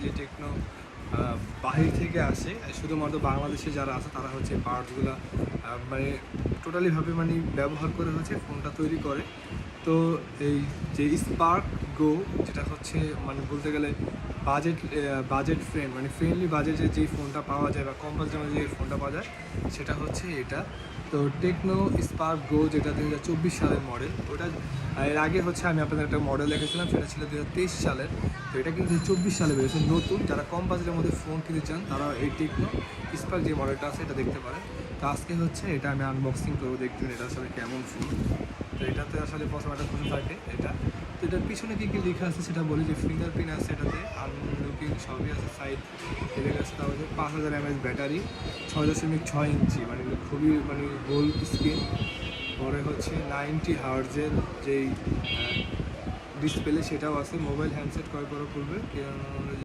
যে টেকনো বাহির থেকে আসে, শুধুমাত্র বাংলাদেশে যারা আছে তারা হচ্ছে পার্টসগুলো মানে টোটালিভাবে মানে ব্যবহার করে হচ্ছে ফোনটা তৈরি করে। তো এই যে স্পার্ক গো, যেটা হচ্ছে মানে বলতে গেলে বাজেট ফ্রেন্ড মানে ফ্রেন্ডলি বাজেটে যেই ফোনটা পাওয়া যায় বা কম বাজেটের মধ্যে যে ফোনটা পাওয়া যায় সেটা হচ্ছে এটা। তো টেকনো স্পার্ক গো, যেটা 2024 সালের মডেল, ওটা এর আগে হচ্ছে আমি আপনাদের একটা মডেল দেখেছিলাম, সেটা ছিল 2023 সালের। তো এটা কিন্তু 24 সালে বেরিয়েছে নতুন। যারা কম বাজেটের মধ্যে ফোন কিনতে চান তারা এই টেকনো স্পার্ক যে মডেলটা আছে এটা দেখতে পারেন। তো আজকে হচ্ছে এটা আমি আনবক্সিং করবো, দেখবেন এটা আসলে কেমন ফোন। তো এটাতে আসলে প্রথমে একটা ফোন থাকে এটা। তো এটার পিছনে কী কী লেখা আছে সেটা বলি, যে ফিঙ্গারপ্রিন্ট আছে এটাতে, আনলুকিং সবই আছে, সাইড এদের কাছে। তাহলে 5000 mAh ব্যাটারি, 6.6 ইঞ্চি মানে খুবই মানে গোল স্ক্রিন। পরে হচ্ছে 90 হার্জের যেই ডিসপ্লে সেটাও আছে। মোবাইল হ্যান্ডসেট কয় বড় করবে